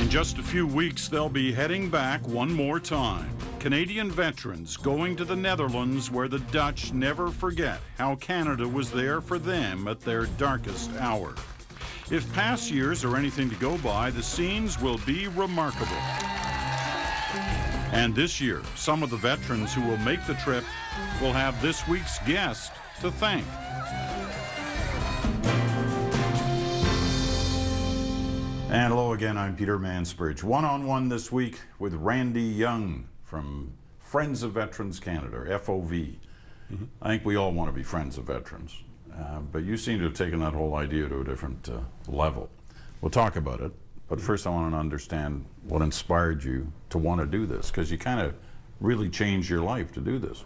In just a few weeks, they'll be heading back one more time. Canadian veterans going to the Netherlands, where the Dutch never forget how Canada was there for them at their darkest hour. If past years are anything to go by, the scenes will be remarkable. And this year, some of the veterans who will make the trip will have this week's guest to thank. And hello again, I'm Peter Mansbridge. One-on-one this week with Randy Young from Friends of Veterans Canada, FOV. I think we all want to be friends of veterans, but you seem to have taken that whole idea to a different level. We'll talk about it, but first I want to understand what inspired you to want to do this, because you kind of really changed your life to do this.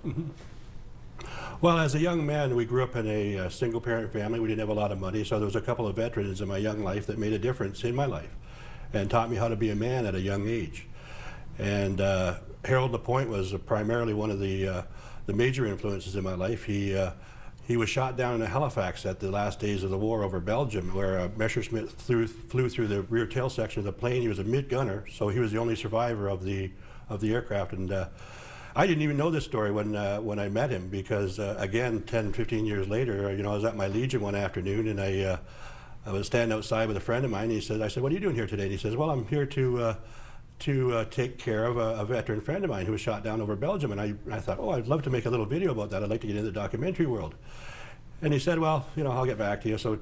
Well, as a young man, we grew up in a single-parent family. We didn't have a lot of money, so there was a couple of veterans in my young life that made a difference in my life and taught me how to be a man at a young age. And Harold LaPointe was primarily one of the major influences in my life. He was shot down in Halifax at the last days of the war over Belgium, where Messerschmitt flew through the rear tail section of the plane. He was a mid-gunner, so he was the only survivor of the aircraft. And I didn't even know this story when I met him, because again, 10, 15 years later, I was at my Legion one afternoon, and I was standing outside with a friend of mine. And I said, "What are you doing here today?" And he says, "Well, I'm here to take care of a veteran friend of mine who was shot down over Belgium." And I thought, "Oh, I'd love to make a little video about that. I'd like to get into the documentary world." And he said, "Well, I'll get back to you." So,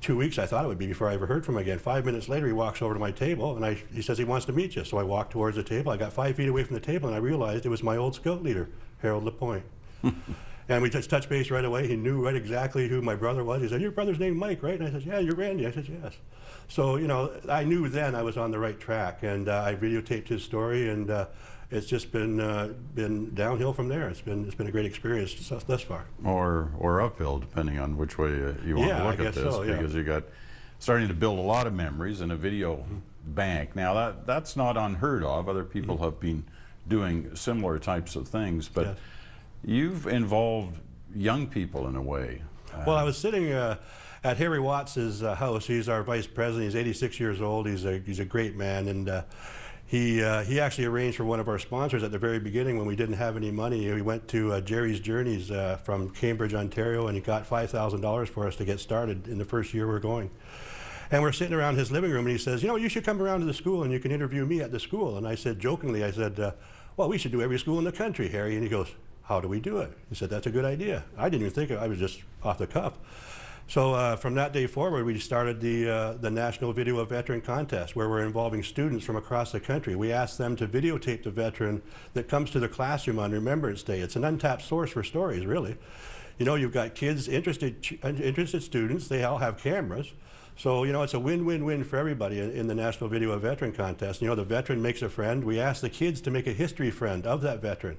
2 weeks I thought it would be before I ever heard from him again. 5 minutes later, he walks over to my table, and he says he wants to meet you. So I walked towards the table. I got 5 feet away from the table, and I realized it was my old scout leader, Harold LaPointe. And we just touched base right away. He knew right exactly who my brother was. He said, "Your brother's named Mike, right?" And I said, "Yeah, you're Randy." I said, "Yes." So, I knew then I was on the right track, and I videotaped his story, and it's just been downhill from there. It's been a great experience thus far. Or uphill, depending on which way you want to look at this, because you got starting to build a lot of memories in a video bank. Now that's not unheard of. Other people have been doing similar types of things, but you've involved young people in a way. Well, I was sitting at Harry Watts's house. He's our vice president. He's 86 years old. He's a great man, and he actually arranged for one of our sponsors at the very beginning when we didn't have any money. We went to Jerry's Journeys from Cambridge, Ontario, and he got $5,000 for us to get started in the first year we're going. And we're sitting around his living room, and he says, "You should come around to the school and you can interview me at the school." And I said, jokingly, "Well, we should do every school in the country, Harry." And he goes, "How do we do it?" He said, "That's a good idea." I didn't even think of it. I was just off the cuff. So from that day forward, we started the National Video of Veteran Contest, where we're involving students from across the country. We asked them to videotape the veteran that comes to the classroom on Remembrance Day. It's an untapped source for stories, really. You've got kids, interested students. They all have cameras. So, it's a win-win-win for everybody in the National Video of Veteran Contest. The veteran makes a friend. We ask the kids to make a history friend of that veteran,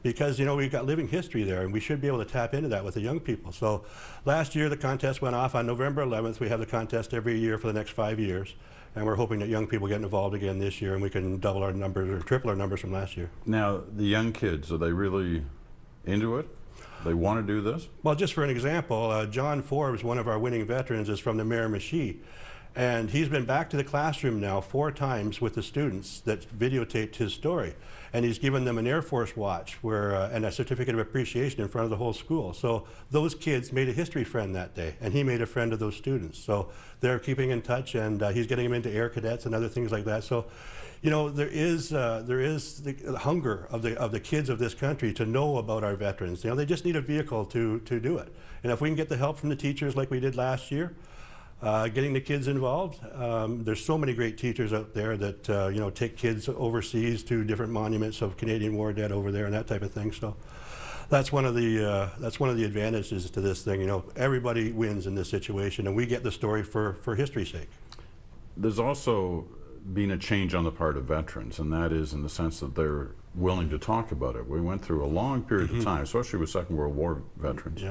because, we've got living history there, and we should be able to tap into that with the young people. So last year, the contest went off on November 11th. We have the contest every year for the next 5 years, and we're hoping that young people get involved again this year, and we can double our numbers or triple our numbers from last year. Now, the young kids, are they really into it? They want to do this? Well, just for an example, John Forbes, one of our winning veterans, is from the Miramichi. And he's been back to the classroom now 4 times with the students that videotaped his story. And he's given them an Air Force watch and a certificate of appreciation in front of the whole school. So those kids made a history friend that day, and he made a friend of those students. So they're keeping in touch, and he's getting them into Air Cadets and other things like that. So, there is the hunger of the kids of this country to know about our veterans. They just need a vehicle to do it. And if we can get the help from the teachers like we did last year, getting the kids involved. There's so many great teachers out there that take kids overseas to different monuments of Canadian war dead over there and that type of thing. So that's one of the advantages to this thing. Everybody wins in this situation, and we get the story for history's sake. There's also been a change on the part of veterans, and that is in the sense that they're willing to talk about it. We went through a long period of time, especially with Second World War veterans,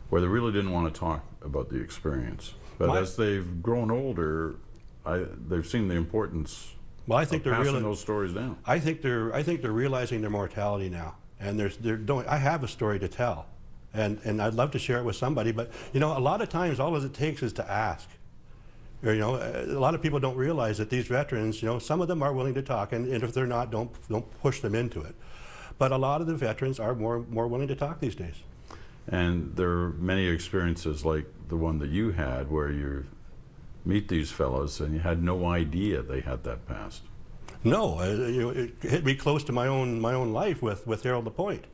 where they really didn't want to talk about the experience. But as they've grown older, they've seen the importance of passing those stories down. I think they're realizing their mortality now, and I have a story to tell, and I'd love to share it with somebody. But a lot of times, all it takes is to ask. Or, you know, a lot of people don't realize that these veterans, you know, some of them are willing to talk, and if they're not, don't push them into it. But a lot of the veterans are more willing to talk these days. And there are many experiences like the one that you had where you meet these fellows and you had no idea they had that past. No, you know, it hit me close to my own life with Harold LaPointe.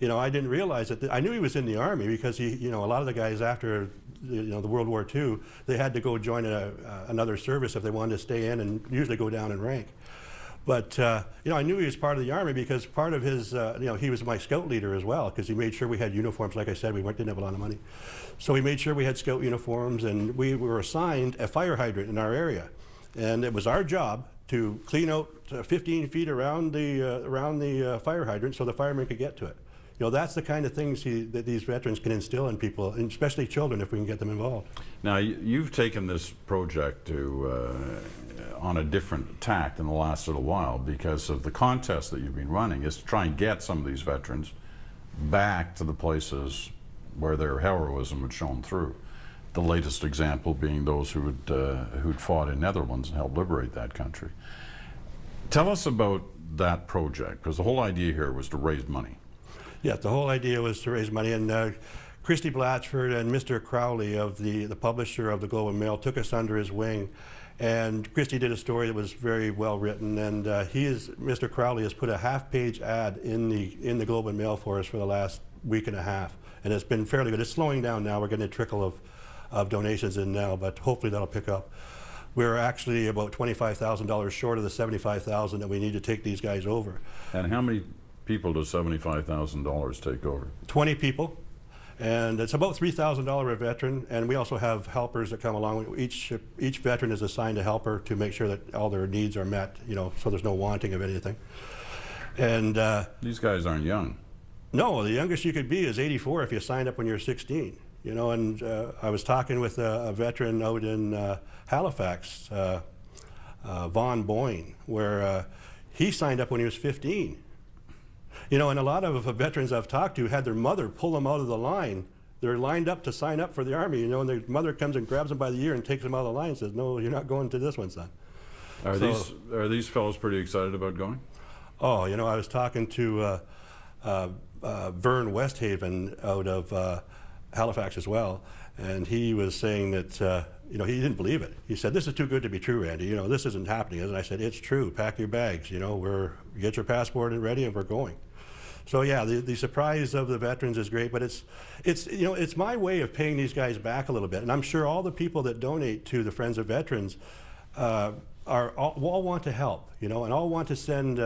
You know, I didn't realize it. I knew he was in the Army because he, you know, a lot of the guys after, you know, the World War II, they had to go join another service if they wanted to stay in, and usually go down in rank. But you know, I knew he was part of the Army because part of his, you know, he was my scout leader as well, because he made sure we had uniforms. Like I said, we didn't have a lot of money, so he made sure we had scout uniforms, and we were assigned a fire hydrant in our area, and it was our job to clean out 15 feet around the fire hydrant so the firemen could get to it. You know, that's the kind of things that these veterans can instill in people, and especially children, if we can get them involved. Now, you've taken this project to on a different tack in the last little while because of the contest that you've been running, is to try and get some of these veterans back to the places where their heroism had shown through. The latest example being those who'd fought in Netherlands and helped liberate that country. Tell us about that project, because the whole idea here was to raise money. Yeah, the whole idea was to raise money, and Christy Blatchford and Mr. Crowley, of the publisher of the Globe and Mail, took us under his wing. And Christy did a story that was very well written, and Mr. Crowley has put a half-page ad in the Globe and Mail for us for the last week and a half, and it's been fairly good. It's slowing down now. We're getting a trickle of donations in now, but hopefully that'll pick up. We're actually about $25,000 short of the $75,000 that we need to take these guys over. And how many people does $75,000 take over? 20 people, and it's about $3,000 a veteran, and we also have helpers that come along. Each veteran is assigned a helper to make sure that all their needs are met, you know, so there's no wanting of anything. And these guys aren't young. No, the youngest you could be is 84 if you signed up when you're 16. You know, and I was talking with a veteran out in Halifax, Vaughn Boyne, where he signed up when he was 15. You know, and a lot of veterans I've talked to had their mother pull them out of the line. They're lined up to sign up for the Army, you know, and their mother comes and grabs them by the ear and takes them out of the line and says, "No, you're not going to this one, son." Are these fellows pretty excited about going? Oh, you know, I was talking to Vern Westhaven out of Halifax as well, and he was saying that you know, he didn't believe it. He said, "This is too good to be true, Randy. You know, this isn't happening." And I said, "It's true. Pack your bags. You know, get your passport and ready, and we're going." So yeah, the surprise of the veterans is great, but it's you know, it's my way of paying these guys back a little bit, and I'm sure all the people that donate to the Friends of Veterans all want to help, you know, and all want to send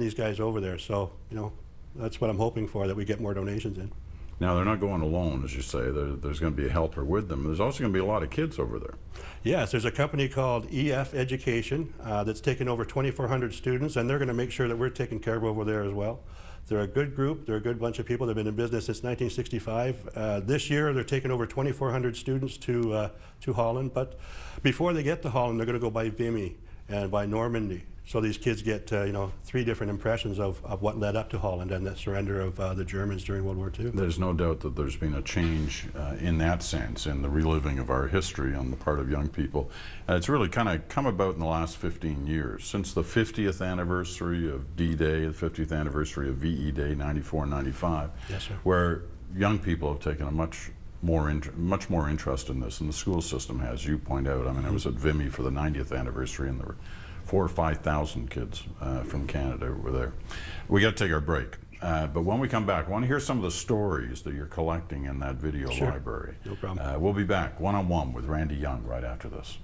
these guys over there. So you know, that's what I'm hoping for, that we get more donations in. Now, they're not going alone, as you say. There's going to be a helper with them. There's also going to be a lot of kids over there. Yes, there's a company called EF Education that's taken over 2,400 students, and they're going to make sure that we're taken care of over there as well. They're a good group. They're a good bunch of people. They've been in business since 1965. This year, they're taking over 2,400 students to Holland, but before they get to Holland, they're going to go by Vimy and by Normandy. So these kids get you know, 3 different impressions of what led up to Holland and the surrender of the Germans during World War II. There's no doubt that there's been a change in that sense, in the reliving of our history on the part of young people. It's really kind of come about in the last 15 years, since the 50th anniversary of D-Day, the 50th anniversary of VE Day, 94 and 95, yes, sir, where young people have taken a much more interest in this, and the school system has, you point out. I mean, I was at Vimy for the 90th anniversary, and there were 4,000 or 5,000 kids from Canada were there. We got to take our break, but when we come back, I want to hear some of the stories that you're collecting in that video library. No problem. We'll be back one-on-one with Randy Young right after this.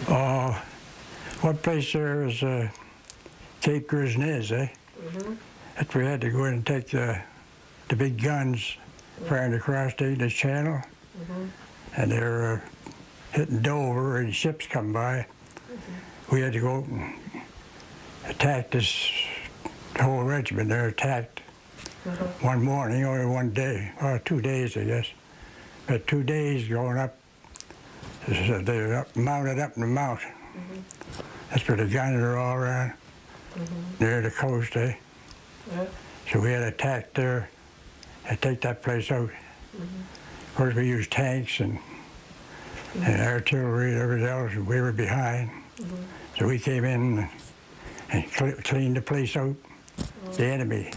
One place there is Cape Grisnez, eh? Mm-hmm. That we had to go in and take the big guns firing across the English Channel, mm-hmm, and they were hitting Dover and ships come by. We had to go out and attack this whole regiment. They're attacked one morning, only one day, or 2 days, I guess. But 2 days going up, they're mounted up in the mountain. That's where the guns are all around, near the coast, eh? So we had to attack there and take that place out. Of course, we used tanks and and artillery and everything else, and we were behind. So we came in and cleaned the place out, the enemy.